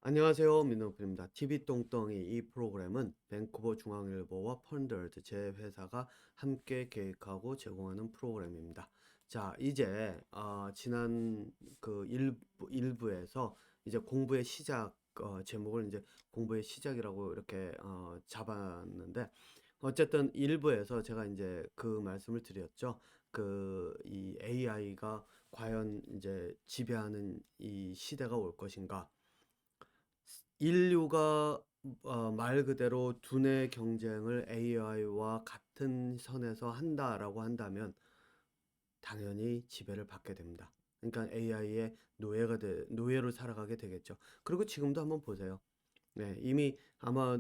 안녕하세요. 민호프입니다. TV 똥덩이 이 프로그램은 밴쿠버 중앙일보와 펀더드 제 회사가 함께 계획하고 제공하는 프로그램입니다. 자, 이제 지난 그 일부에서 이제 공부의 시작 제목을 이제 공부의 시작이라고 이렇게 잡았는데 어쨌든 일부에서 제가 이제 그 말씀을 드렸죠. 그 이 AI가 과연 이제 지배하는 이 시대가 올 것인가? 인류가 말 그대로 두뇌 경쟁을 AI와 같은 선에서 한다라고 한다면 당연히 지배를 받게 됩니다. 그러니까 AI의 노예로 살아가게 되겠죠. 그리고 지금도 한번 보세요. 네, 이미 아마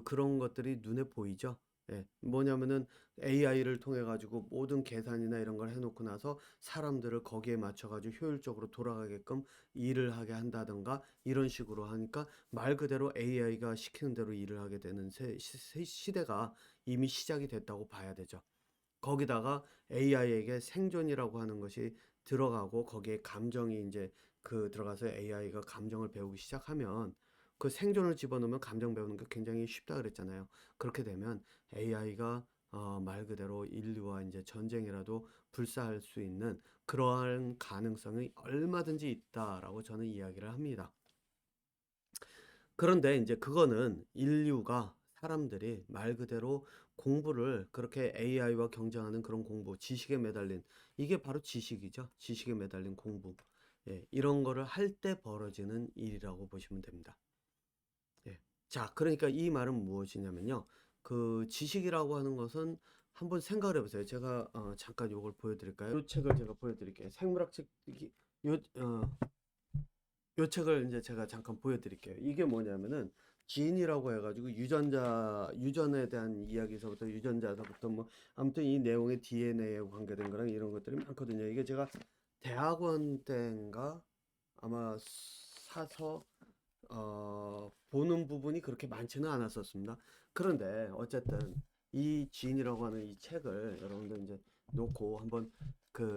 그런 것들이 눈에 보이죠. 예, 뭐냐면은 AI를 통해 가지고 모든 계산이나 이런 걸 해놓고 나서 사람들을 거기에 맞춰 가지고 효율적으로 돌아가게끔 일을 하게 한다든가 이런 식으로 하니까 말 그대로 AI가 시키는 대로 일을 하게 되는 시대가 이미 시작이 됐다고 봐야 되죠. 거기다가 AI에게 생존이라고 하는 것이 들어가고 거기에 감정이 이제 들어가서 AI가 감정을 배우기 시작하면 그 생존을 집어넣으면 감정 배우는 게 굉장히 쉽다 그랬잖아요. 그렇게 되면 AI가 말 그대로 인류와 이제 전쟁이라도 불사할 수 있는 그러한 가능성이 얼마든지 있다라고 저는 이야기를 합니다. 그런데 이제 그거는 인류가 사람들이 말 그대로 공부를 그렇게 AI와 경쟁하는 그런 공부, 지식에 매달린 이게 바로 지식이죠. 지식에 매달린 공부. 예, 이런 거를 할 때 벌어지는 일이라고 보시면 됩니다. 예. 자, 그러니까 이 말은 무엇이냐면요. 그 지식이라고 하는 것은 한번 생각을 해보세요. 제가 잠깐 요걸 보여드릴까요? 이 책을 제가 보여드릴게요. 생물학책 요, 어, 요 책을 이제 제가 잠깐 보여드릴게요. 이게 뭐냐면은 지인이라고 해가지고 유전에 대한 이야기서부터 유전자서부터 뭐 아무튼 이 내용의 DNA에 관계된 거랑 이런 것들이 많거든요. 이게 제가 대학원 때인가 아마 사서 보는 부분이 그렇게 많지는 않았었습니다. 그런데 어쨌든 이 지인이라고 하는 이 책을 여러분들 이제 놓고 한번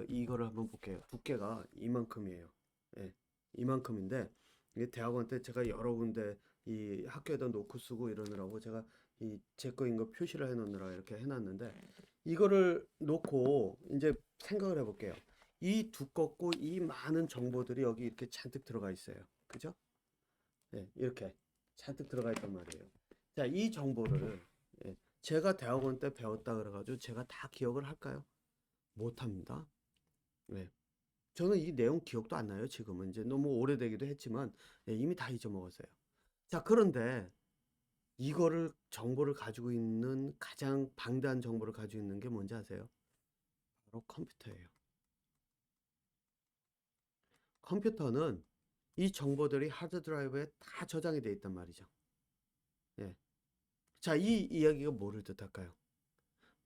이거를 한번 볼게요. 두께가 이만큼이에요. 예, 이만큼인데 이게 대학원 때 제가 여러 군데 이 학교에다 놓고 쓰고 이러느라고 제가 이 제 거인 거 표시를 해 놓느라 이렇게 해 놨는데 이거를 놓고 이제 생각을 해 볼게요. 이 두껍고 이 많은 정보들이 여기 이렇게 잔뜩 들어가 있어요. 그죠? 예, 이렇게 잔뜩 들어가 있단 말이에요. 자, 이 정보를 제가 대학원 때 배웠다 그래가지고 제가 다 기억을 할까요? 못합니다. 예. 저는 이 내용 기억도 안 나요. 지금은 이제 너무 오래되기도 했지만 이미 다 잊어먹었어요. 자, 그런데 이거를 정보를 가지고 있는 가장 방대한 정보를 가지고 있는 게 뭔지 아세요? 바로 컴퓨터예요. 컴퓨터는 이 정보들이 하드 드라이브에 다 저장이 돼 있단 말이죠. 예. 자, 이 이야기가 뭐를 뜻할까요?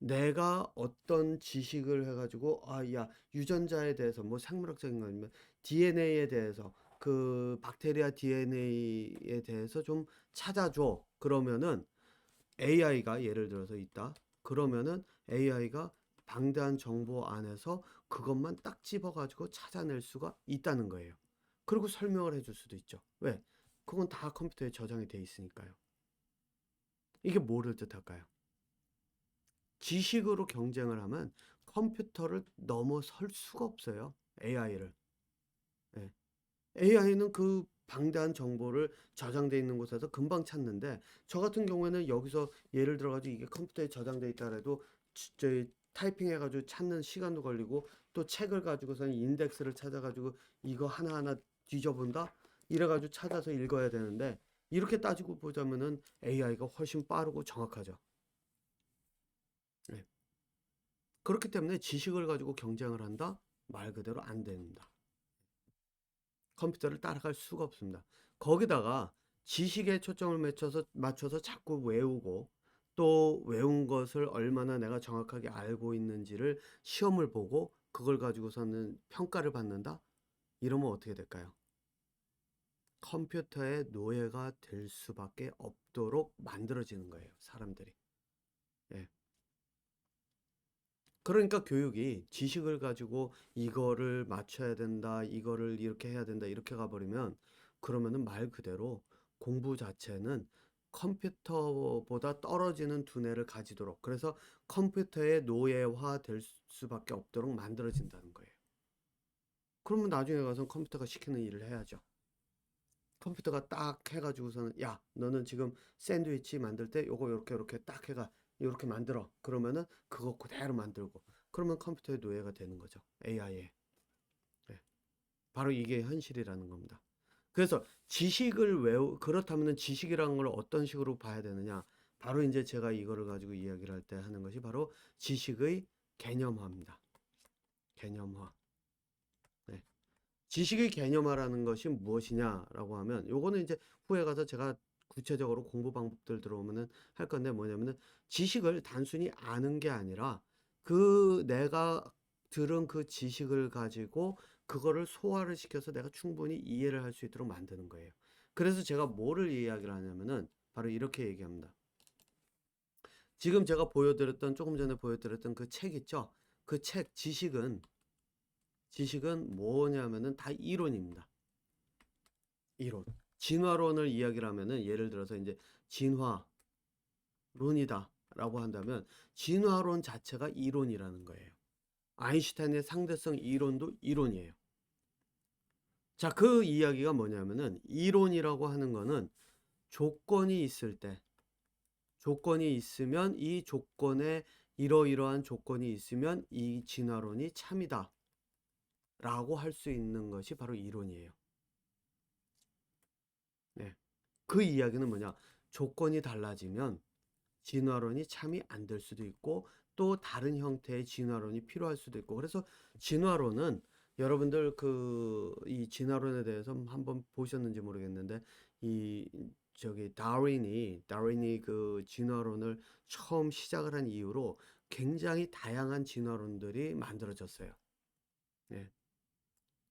내가 어떤 지식을 해가지고 야 유전자에 대해서 뭐 생물학적인 거 아니면 DNA에 대해서 그 박테리아 DNA에 대해서 좀 찾아줘. 그러면은 AI가 예를 들어서 있다. 그러면은 AI가 방대한 정보 안에서 그것만 딱 집어가지고 찾아낼 수가 있다는 거예요. 그리고 설명을 해줄 수도 있죠. 왜? 그건 다 컴퓨터에 저장이 돼 있으니까요. 이게 뭐를 뜻할까요? 지식으로 경쟁을 하면 컴퓨터를 넘어설 수가 없어요. AI를. 예. AI는 그 방대한 정보를 저장돼 있는 곳에서 금방 찾는데 저 같은 경우에는 여기서 예를 들어 가지고 이게 컴퓨터에 저장돼 있다 그래도 타이핑 해가지고 찾는 시간도 걸리고 또 책을 가지고서는 인덱스를 찾아가지고 이거 하나하나 뒤져본다 이래가지고 찾아서 읽어야 되는데 이렇게 따지고 보자면은 AI가 훨씬 빠르고 정확하죠. 예. 그렇기 때문에 지식을 가지고 경쟁을 한다? 말 그대로 안 됩니다. 컴퓨터를 따라갈 수가 없습니다. 거기다가 지식에 초점을 맞춰서 자꾸 외우고 또 외운 것을 얼마나 내가 정확하게 알고 있는지를 시험을 보고 그걸 가지고서는 평가를 받는다? 이러면 어떻게 될까요? 컴퓨터의 노예가 될 수밖에 없도록 만들어지는 거예요, 사람들이. 예. 그러니까 교육이 지식을 가지고 이거를 맞춰야 된다, 이거를 이렇게 해야 된다, 이렇게 가버리면 그러면은 말 그대로 공부 자체는 컴퓨터보다 떨어지는 두뇌를 가지도록, 그래서 컴퓨터의 노예화 될 수밖에 없도록 만들어진다는 거예요. 그러면 나중에 가서 컴퓨터가 시키는 일을 해야죠. 컴퓨터가 딱 해가지고서는 야 너는 지금 샌드위치 만들 때 요거 요렇게 딱 해가 요렇게 만들어, 그러면은 그거 그대로 만들고, 그러면 컴퓨터의 노예가 되는 거죠. AI에. 바로 이게 현실이라는 겁니다. 그래서 지식을 그렇다면 지식이라는 걸 어떤 식으로 봐야 되느냐? 바로 이제 제가 이거를 가지고 이야기를 할 때 하는 것이 바로 지식의 개념화입니다. 개념화. 네. 지식의 개념화라는 것이 무엇이냐라고 하면, 요거는 이제 후에 가서 제가 구체적으로 공부 방법들 들어오면은 할 건데, 뭐냐면은 지식을 단순히 아는 게 아니라 그 내가 들은 그 지식을 가지고 그거를 소화를 시켜서 내가 충분히 이해를 할 수 있도록 만드는 거예요. 그래서 제가 뭐를 이야기를 하냐면은 바로 이렇게 얘기합니다. 지금 제가 보여드렸던, 조금 전에 보여드렸던 그 책 있죠? 그 책 지식은 뭐냐면은 다 이론입니다. 이론. 진화론을 이야기를 하면은, 예를 들어서 이제 진화론이다 라고 한다면 진화론 자체가 이론이라는 거예요. 아인슈타인의 상대성 이론도 이론이에요. 자, 그 이야기가 뭐냐면은, 이론이라고 하는 거는 조건이 있을 때, 조건이 있으면 이 조건에 이러이러한 조건이 있으면 이 진화론이 참이다 라고 할 수 있는 것이 바로 이론이에요. 네. 그 이야기는 뭐냐? 조건이 달라지면 진화론이 참이 안 될 수도 있고 또 다른 형태의 진화론이 필요할 수도 있고, 그래서 진화론은 여러분들 이 진화론에 대해서 한번 보셨는지 모르겠는데, 이 저기 다윈이 그 진화론을 처음 시작을 한 이후로 굉장히 다양한 진화론들이 만들어졌어요. 예.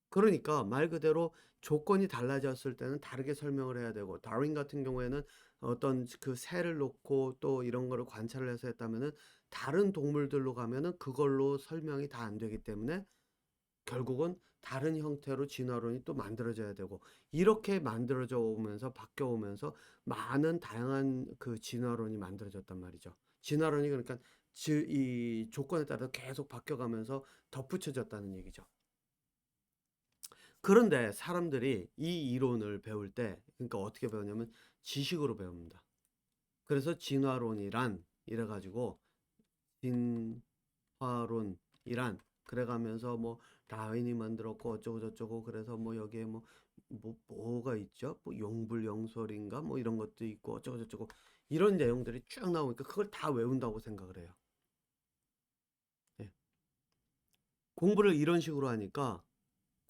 그러니까 말 그대로 조건이 달라졌을 때는 다르게 설명을 해야 되고, 다윈 같은 경우에는 어떤 그 새를 놓고 또 이런 거를 관찰을 해서 했다면은 다른 동물들로 가면은 그걸로 설명이 다 안 되기 때문에 결국은 다른 형태로 진화론이 또 만들어져야 되고, 이렇게 만들어져 오면서 바뀌어 오면서 많은 다양한 그 진화론이 만들어졌단 말이죠. 진화론이 그러니까 이 조건에 따라 계속 바뀌어가면서 덧붙여졌다는 얘기죠. 그런데 사람들이 이 이론을 배울 때, 그러니까 어떻게 배우냐면 지식으로 배웁니다. 그래서 진화론이란 이래가지고, 진화론이란 그래가면서 뭐 다윈이 만들었고 어쩌고 저쩌고, 그래서 뭐 여기에 뭐가 있죠? 뭐 용불용설인가 뭐 이런 것도 있고 어쩌고 저쩌고, 이런 내용들이 쭉 나오니까 그걸 다 외운다고 생각을 해요. 예. 공부를 이런 식으로 하니까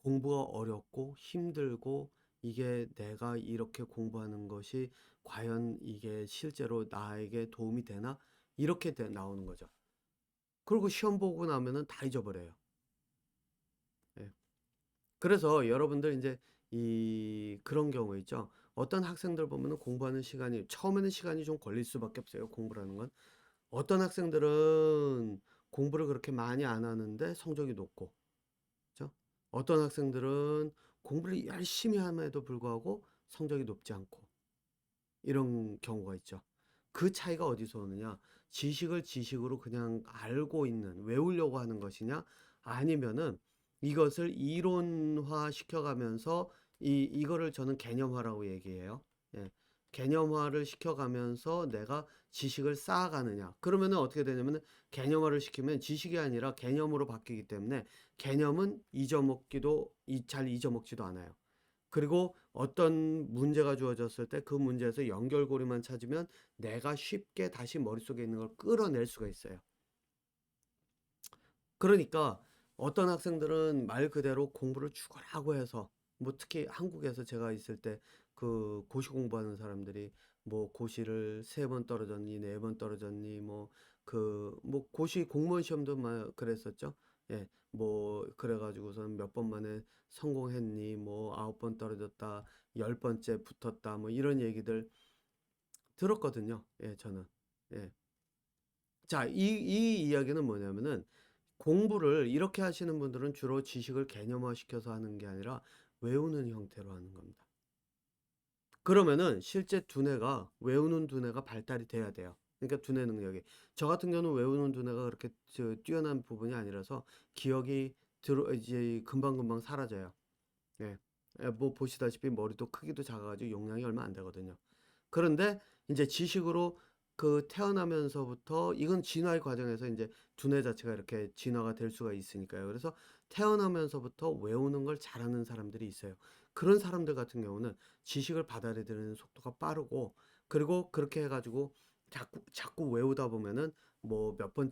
공부가 어렵고 힘들고, 이게 내가 이렇게 공부하는 것이 과연 이게 실제로 나에게 도움이 되나? 이렇게 나오는 거죠. 그리고 시험 보고 나면은 다 잊어버려요. 예. 그래서 여러분들 이제 그런 경우 있죠. 어떤 학생들 보면은 공부하는 시간이 처음에는 시간이 좀 걸릴 수밖에 없어요. 공부라는 건. 어떤 학생들은 공부를 그렇게 많이 안 하는데 성적이 높고, 그죠? 어떤 학생들은 공부를 열심히 함에도 불구하고 성적이 높지 않고, 이런 경우가 있죠. 그 차이가 어디서 오느냐? 지식을 지식으로 그냥 알고 있는, 외우려고 하는 것이냐? 아니면은 이것을 이론화 시켜가면서, 이거를 저는 개념화라고 얘기해요. 예. 개념화를 시켜가면서 내가 지식을 쌓아가느냐. 그러면은 어떻게 되냐면은, 개념화를 시키면 지식이 아니라 개념으로 바뀌기 때문에 개념은 잘 잊어먹지도 않아요. 그리고 어떤 문제가 주어졌을 때 그 문제에서 연결고리만 찾으면 내가 쉽게 다시 머릿속에 있는 걸 끌어낼 수가 있어요. 그러니까 어떤 학생들은 말 그대로 공부를 죽으라고 해서, 뭐 특히 한국에서 제가 있을 때 그 고시 공부하는 사람들이 뭐 고시를 3번 떨어졌니, 4번 떨어졌니, 뭐 고시 공무원 시험도 막 그랬었죠. 예, 뭐 그래가지고선 몇 번 만에 성공했니, 뭐 9번 떨어졌다, 10번째 붙었다, 뭐 이런 얘기들 들었거든요. 예, 저는. 예. 자, 이 이야기는 뭐냐면은, 공부를 이렇게 하시는 분들은 주로 지식을 개념화 시켜서 하는 게 아니라 외우는 형태로 하는 겁니다. 그러면은 실제 두뇌가 외우는 두뇌가 발달이 돼야 돼요. 그러니까 두뇌 능력이. 저 같은 경우는 외우는 두뇌가 그렇게 뛰어난 부분이 아니라서 기억이 들어 이제 금방금방 사라져요. 예. 예, 뭐 보시다시피 머리도 크기도 작아 가지고 용량이 얼마 안 되거든요. 그런데 이제 지식으로 태어나면서부터 이건 진화의 과정에서 이제 두뇌 자체가 이렇게 진화가 될 수가 있으니까요. 그래서 태어나면서부터 외우는 걸 잘하는 사람들이 있어요. 그런 사람들 같은 경우는 지식을 받아들이는 속도가 빠르고, 그리고 그렇게 해가지고 자꾸 외우다 보면은 뭐 몇 번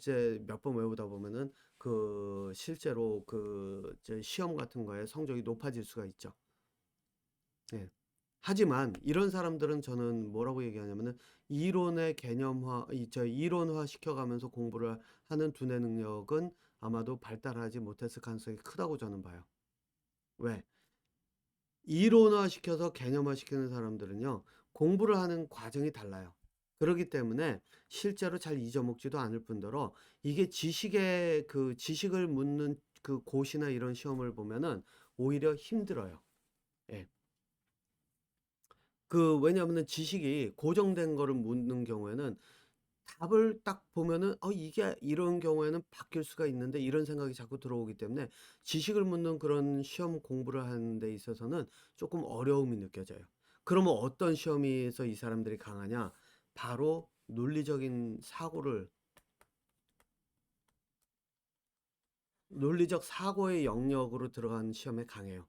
외우다 보면은 실제로 시험 같은 거에 성적이 높아질 수가 있죠. 예. 하지만 이런 사람들은 저는 뭐라고 얘기하냐면은 이론의 개념화, 이론화 시켜가면서 공부를 하는 두뇌 능력은 아마도 발달하지 못했을 가능성이 크다고 저는 봐요. 왜? 이론화 시켜서 개념화 시키는 사람들은요, 공부를 하는 과정이 달라요. 그렇기 때문에 실제로 잘 잊어먹지도 않을 뿐더러 이게 지식을 묻는 그 고시나 이런 시험을 보면은 오히려 힘들어요. 예. 왜냐하면은 지식이 고정된 거를 묻는 경우에는 답을 딱 보면은 이게 이런 경우에는 바뀔 수가 있는데 이런 생각이 자꾸 들어오기 때문에 지식을 묻는 그런 시험 공부를 하는 데 있어서는 조금 어려움이 느껴져요. 그러면 어떤 시험에서 이 사람들이 강하냐? 바로 논리적 사고의 영역으로 들어간 시험에 강해요.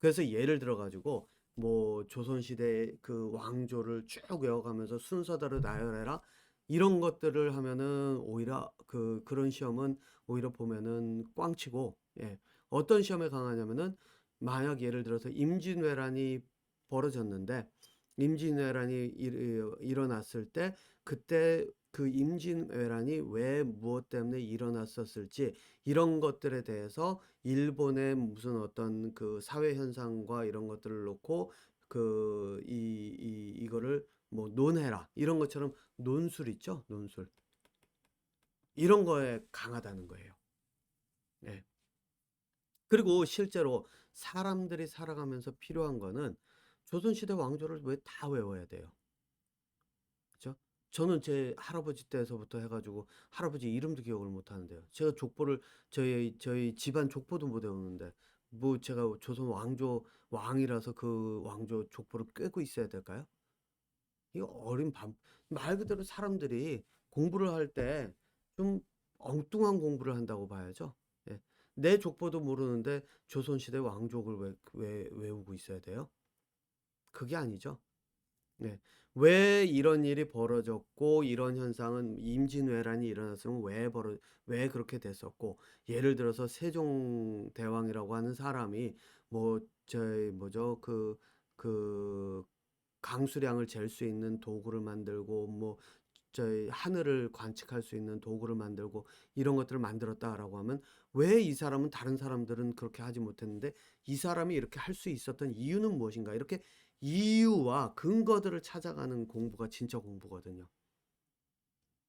그래서 예를 들어 가지고 뭐 조선시대 그 왕조를 쭉 외워가면서 순서대로 나열해라 이런 것들을 하면은 오히려 그런 시험은 오히려 보면은 꽝치고, 예. 어떤 시험에 강하냐면은 만약 예를 들어서 임진왜란이 벌어졌는데 임진왜란이 일어났을 때 그때 그 임진왜란이 왜 무엇 때문에 일어났었을지 이런 것들에 대해서 일본의 무슨 어떤 사회 현상과 이런 것들을 놓고 이거를 뭐 논해라 이런 것처럼 논술 있죠, 논술. 이런 거에 강하다는 거예요. 예. 그리고 실제로 사람들이 살아가면서 필요한 거는 조선시대 왕조를 왜 다 외워야 돼요? 그죠? 저는 제 할아버지 때서부터 해가지고 할아버지 이름도 기억을 못 하는데요. 제가 저희 집안 족보도 못 외우는데 뭐 제가 조선 왕조 왕이라서 그 왕조 족보를 꿰고 있어야 될까요? 이거 말 그대로 사람들이 공부를 할 때 좀 엉뚱한 공부를 한다고 봐야죠. 예. 내 족보도 모르는데 조선시대 왕족을 왜 외우고 있어야 돼요? 그게 아니죠. 네. 왜 이런 일이 벌어졌고 이런 현상은 임진왜란이 일어났으면 왜 그렇게 됐었고, 예를 들어서 세종대왕이라고 하는 사람이 뭐 저희 뭐죠 그 강수량을 잴 수 있는 도구를 만들고 뭐 저희 하늘을 관측할 수 있는 도구를 만들고 이런 것들을 만들었다라고 하면 왜 이 사람은 다른 사람들은 그렇게 하지 못했는데 이 사람이 이렇게 할 수 있었던 이유는 무엇인가? 이렇게 이유와 근거들을 찾아가는 공부가 진짜 공부거든요.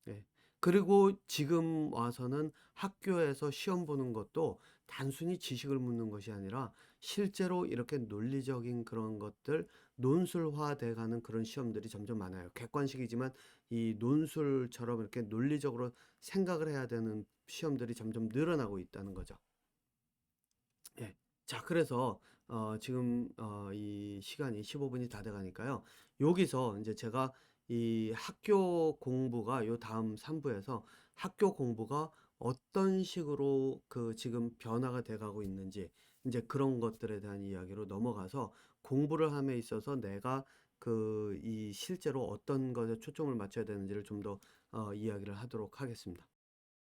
예. 그리고 지금 와서는 학교에서 시험 보는 것도 단순히 지식을 묻는 것이 아니라 실제로 이렇게 논리적인 그런 것들, 논술화돼 가는 그런 시험들이 점점 많아요. 객관식이지만 이 논술처럼 이렇게 논리적으로 생각을 해야 되는 시험들이 점점 늘어나고 있다는 거죠. 예. 자, 그래서 지금 이 시간이 15분이 다 돼가니까요. 여기서 이제 제가 이 학교 공부가 요 다음 3부에서 학교 공부가 어떤 식으로 지금 변화가 돼가고 있는지 이제 그런 것들에 대한 이야기로 넘어가서 공부를 함에 있어서 내가 이 실제로 어떤 것에 초점을 맞춰야 되는지를 좀 더 이야기를 하도록 하겠습니다.